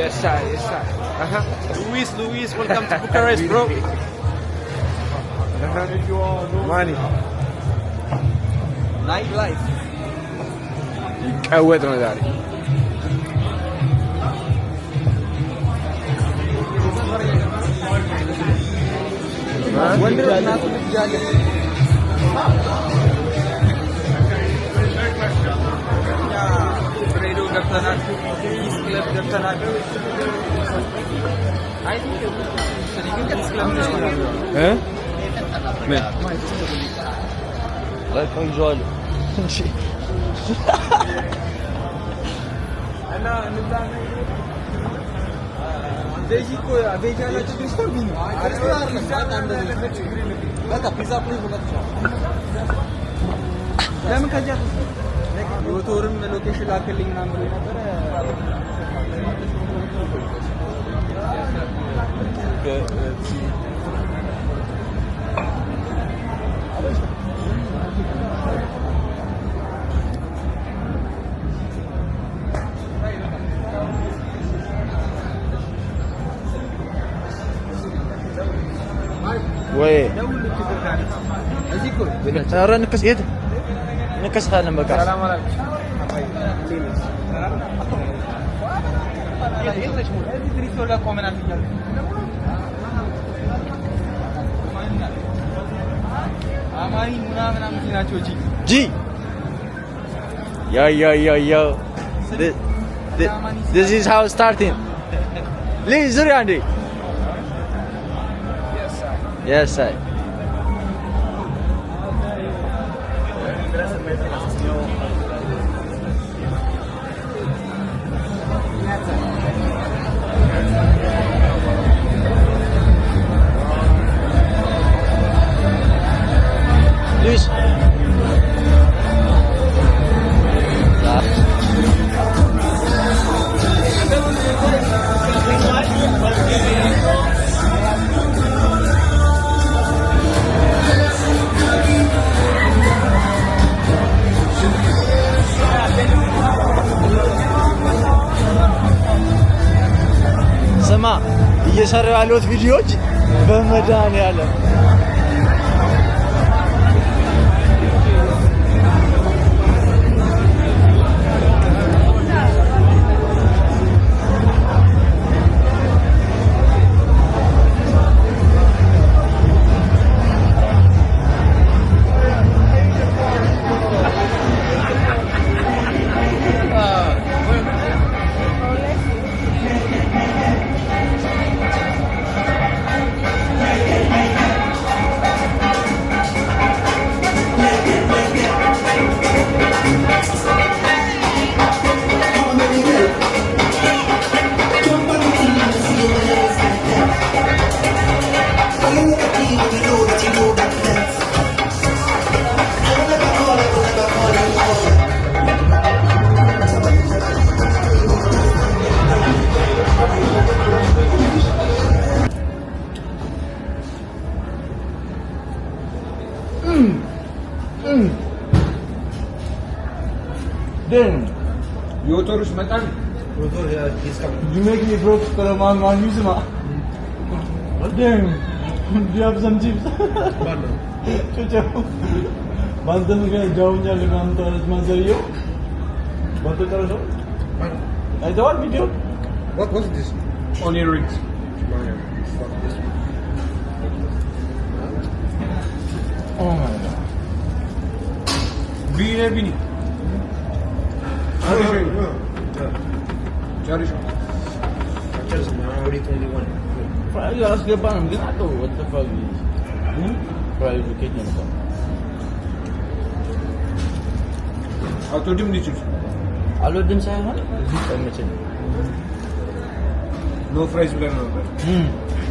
Yes sir, yes sir. Luis, welcome to Bucharest, bro. Money. Nightlife. قوت مداري. Wonder الناس بتجاجة. Radio ገብተናል East Club ገብተናል I think East Club ها؟ ምን لا كونجول انا نبدا እንደዚህ እኮ አቤት ያላችሁ ዲስቶርቢኝ በቃ ፒዛ ፕሊዝ ማለት ነው ለምን ከዚያ ሞተርም ሎኬሽን ላክልኝ ምናምን ብሎ ነበር وي ازيكو ترى نكس يد نكس خالنا بقى السلام عليكم جي yo this is how starting please zuri Andy yes sir Luis ስማ እየሰራው ያሉት ቪዲዮዎች በመድኃኒዓለም Then ዮቶርስ መጣን ዮቶር discount. you make me broke for a man use ma Then do you have some chips Bana. Chucho Banda me gaya jaunja legan to azman zariyo Bata karo so Bana. I don't video What was this? onion rings Fuck this. Oh my god ቢኒ ቻሪሽ already 21. Fry አስገባንም ግን አለው what the fuck fry ዱቄት ነው አውቶድም ሊችል አልወድም ሳይሆን እዚህ ተመቸኝ ኖ ፍራይዝ ብለን ነበር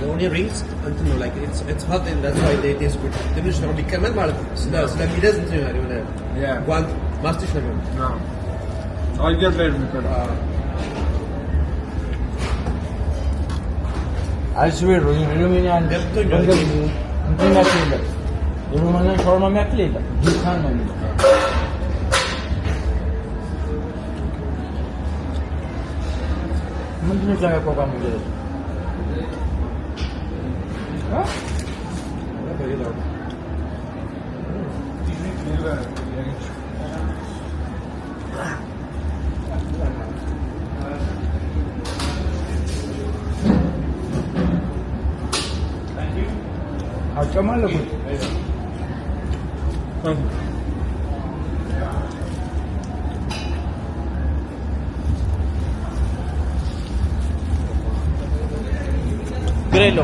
The only rings until no, like it's hot and that's why they taste good. ትንሽ ነው ቢቀመጥ ማለት ነው ስለሚደዝ እንትን ይሆናል የሆነ ጓንት ማስቲሽ ነገር ነው አየር ላይ ነው I swear ሩሚኒያን ገብቶኛል እንትን ያክል የሩማንያን ሻወርማ የሚያክል የለም ጂካን ነው የሚለው ምንድነው ዛሬ ፕሮግራም ይደረስ አጨማለሁ ግሬሎ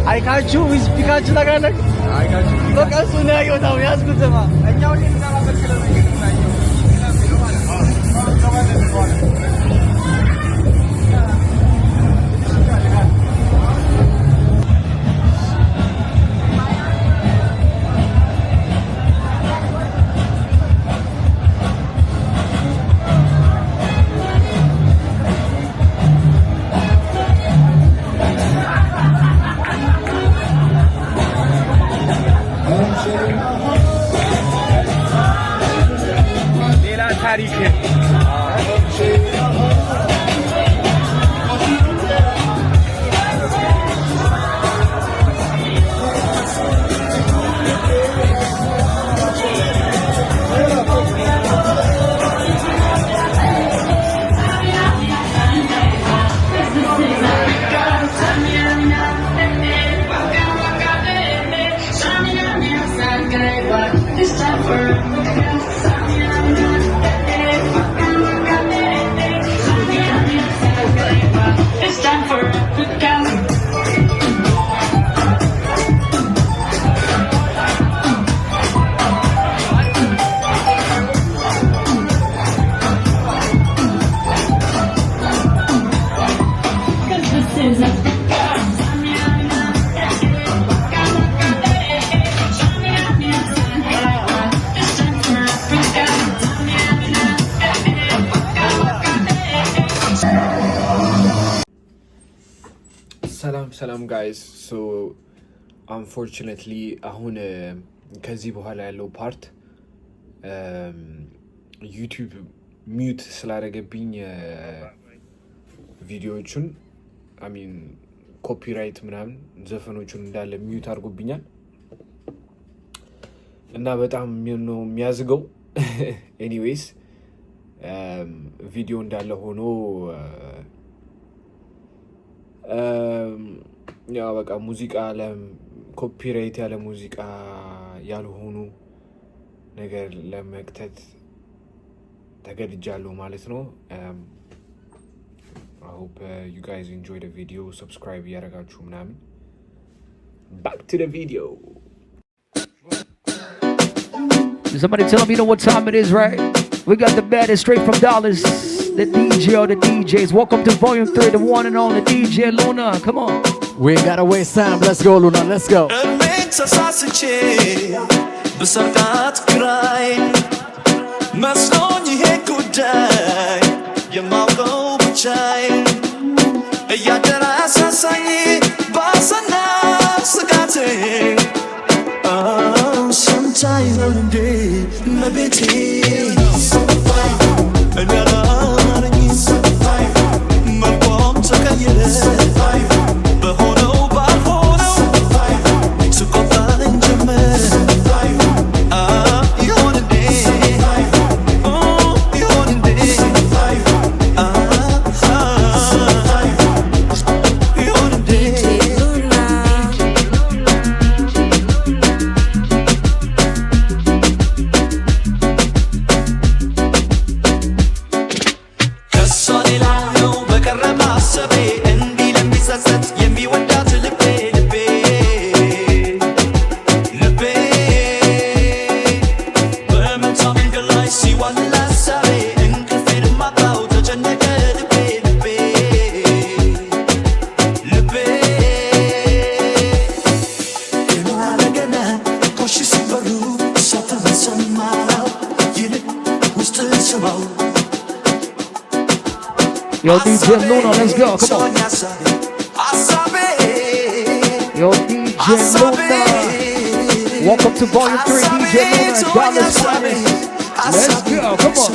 I can't chew with Pikachu like I can't chew. Look as soon as you know, yes, good Zema. And now you ሰላም ጋይስ ሶ አንፎርቹኔትሊ አሁን ከዚህ በኋላ ያለው ፓርት ዩቲዩብ ሚውት ስላደረገብኝ ቪዲዮዎቹን አሚን ኮፒራይት ምናምን ዘፈኖቹን እንዳለ ሚውት አድርጎብኛል እና በጣም ነው የሚያዝገው ኤኒዌይስ ቪዲዮ እንዳለ ሆኖ ያው በቃ ሙዚቃ ኮፒራይት ያለ ሙዚቃ ያልሆኑ ነገር ለመክተት ተገድጃለሁ ማለት ነው። I hope you guys enjoyed the video. Subscribe ያደረጋችሁ ምናምን. Back to the video. Somebody tell me, you know what time it is, right? We got the baddest straight from Dallas. The DJ or the DJs. Welcome to Volume 3, the one and only DJ Luna. Come on. We ain't gotta waste time. Let's go, Luna. Let's go. Yeah, Yo, DJ Luna, let's go. Come on. Yo, DJ Luna. Welcome to Volume 3, DJ Luna, Dallas Finest. Let's go. Come on.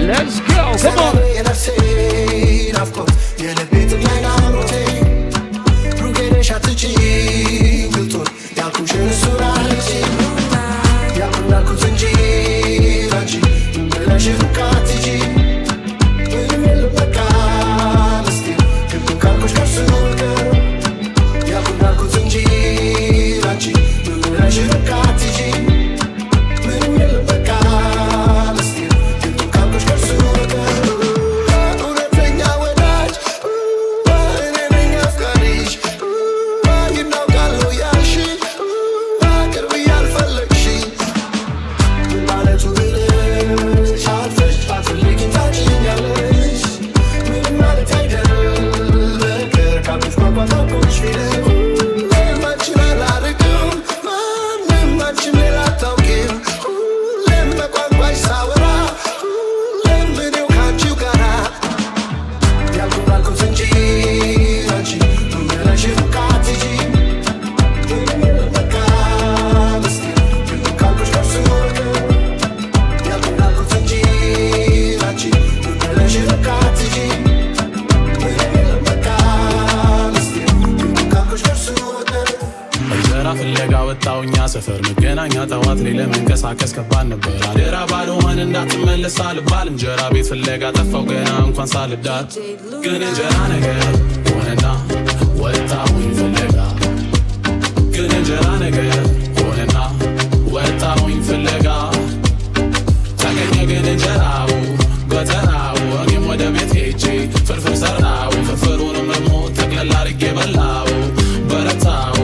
Let's go, come on. ሰፈር መገናኛ ጠዋት ላይ ለመንቀሳቀስ ከባድ ነበር። አደራ ባልሆን እንዳትመለስ አልባል እንጀራ ቤት ፍለጋ ጠፋው ገና እንኳን ሳልዳት ግን እንጀራ ነገር ሆነና ወጣሁኝ ፍለጋ ግን እንጀራ ነገር ሆነና ወጣሁኝ ፍለጋ ታገኘ ግን እንጀራው ጎተራው እኔም ወደ ቤት ሄጄ ፍርፍር ሰራው ፍርፍሩንም ደግሞ ጠቅለል አድርጌ በላው በረታው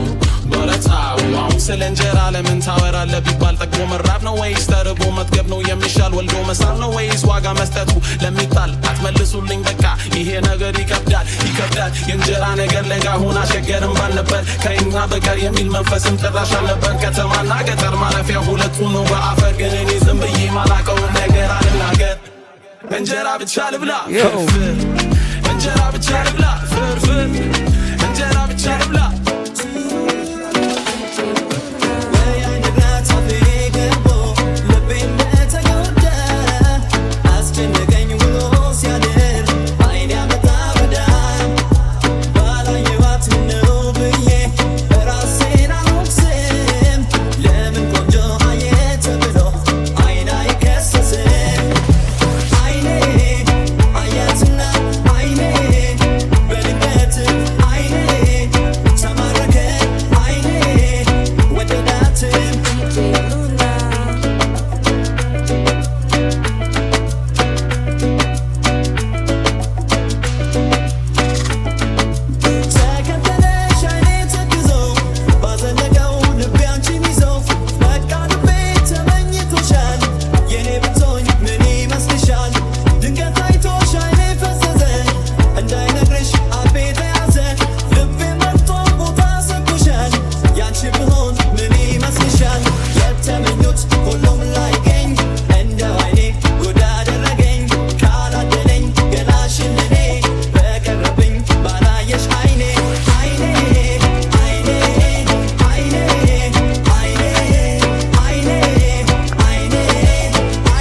አሁን ስለ እንጀራ ለምን ታወራለህ ቢባል ጠግቦ መራብ ነው ወይስ ተርቦ መጥገብ ነው የሚሻል ወልዶ መሳል ነው ወይስ ዋጋ መስጠቱ ለሚጣል አትመልሱልኝ በቃ ይሄ ነገር ይከብዳል የእንጀራ ነገር ለጋ ሆና ሸገርም ባልነበር ከእኛ በቀር የሚል መንፈስም ጭራሽ አልነበር ከተማና ገጠር ማለፊያ ሁለቱ ነው በአፈር ግን እኔ ዝም ብዬ ማላቀውን ነገር አልናገር እንጀራ ብቻ ልብላ ፍርፍር እንጀራ ብቻ ልብላ ፍርፍር እንጀራ ብቻ ልብላ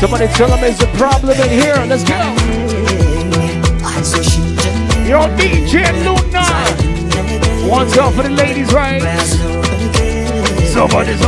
Somebody tell them there's a problem in here. Let's go. Yo, DJ Luna. One's up for the ladies, right? Somebody.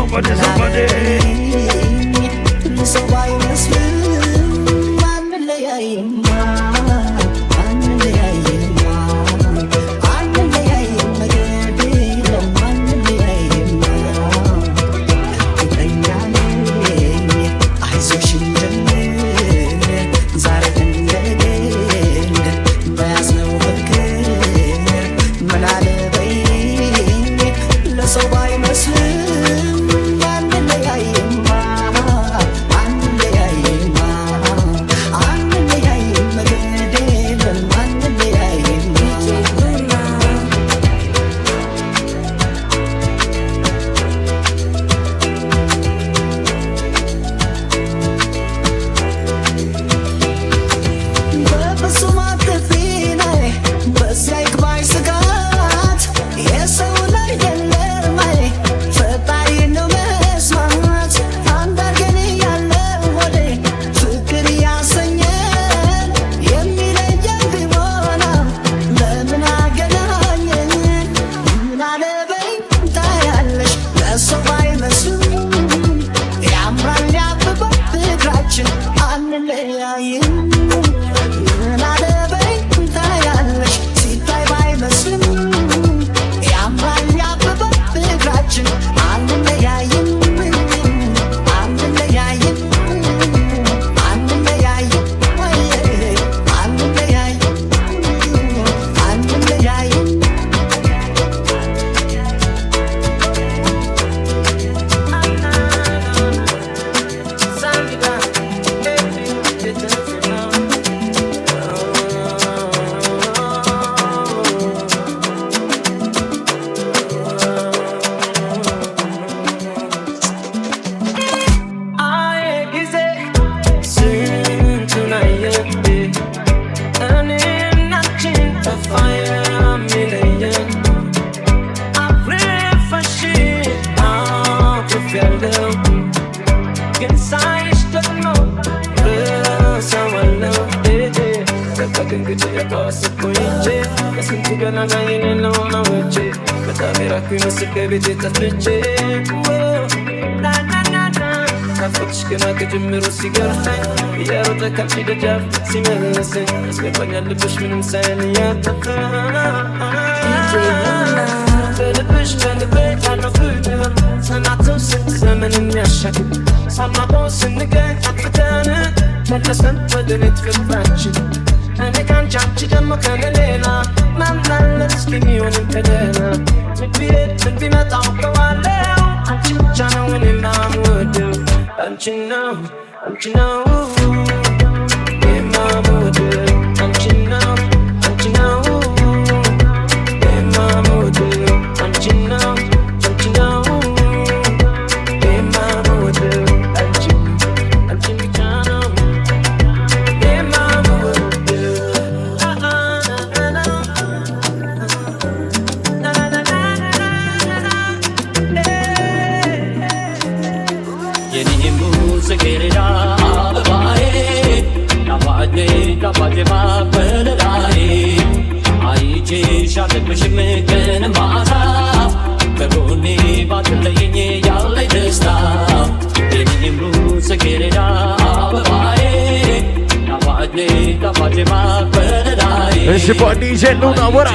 It's your boy DJ Luna, what up?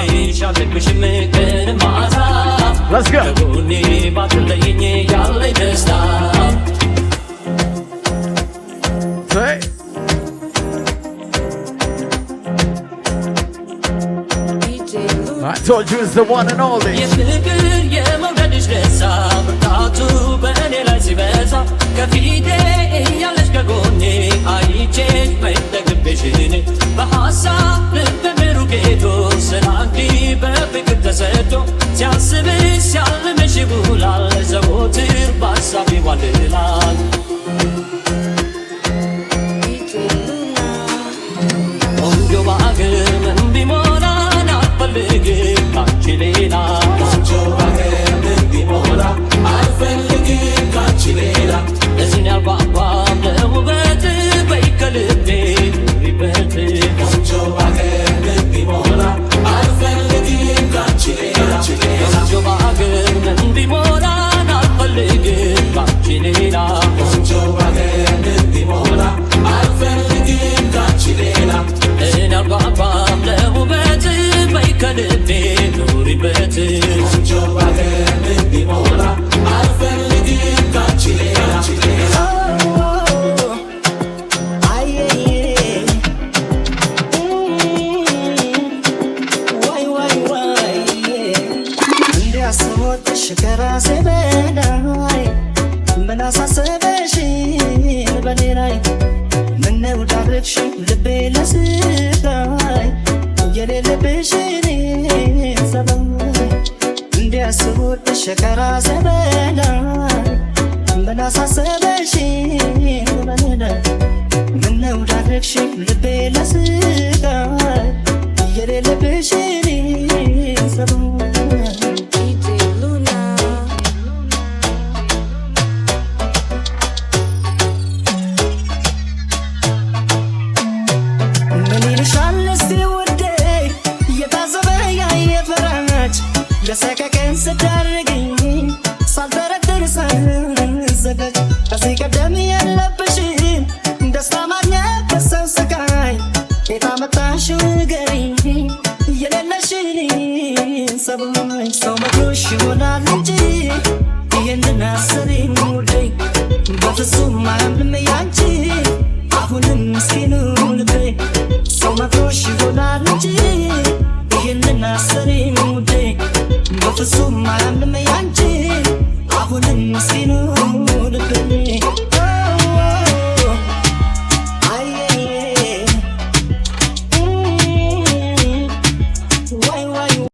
Let's go. Say. I told you it's the one and only. ከራሴ በላይ ምን አሳሰበሽ በኔ ላይ ምነው ዳረግሽ ልቤ ለስቃይ የሌለብሽን ሰማይ እንዲያስቡልሽ ከራሴ በላይ ምን አሳሰበሽ በኔ ላይ ምነው ዳረግሽ ልቤ ለስቃይ የሌለብሽን ሰማይ ለሰከከን ስዳርግኝ ሳልጠረጥር ሳልዘጋጅ ከዚህ ቀደም የለብሽን ደስታ ማግኘት ከሰው ስቃይ የታመጣሽው ንገሪኝ የሌለሽን ሰማይ ሰው መክሮሽ ይሆናል እንጂ ይህንን አሰሪኝ ውዴ በፍጹም አያምንም ያንቺ አሁንም ምስኪኑ ልቤ ሰው መክሮሽ ይሆናል እንጂ ይህንን አሰሪኝ ውዴ በፍጹም አያምንም ያንቺ አሁንም ምስኪኑ ልቤ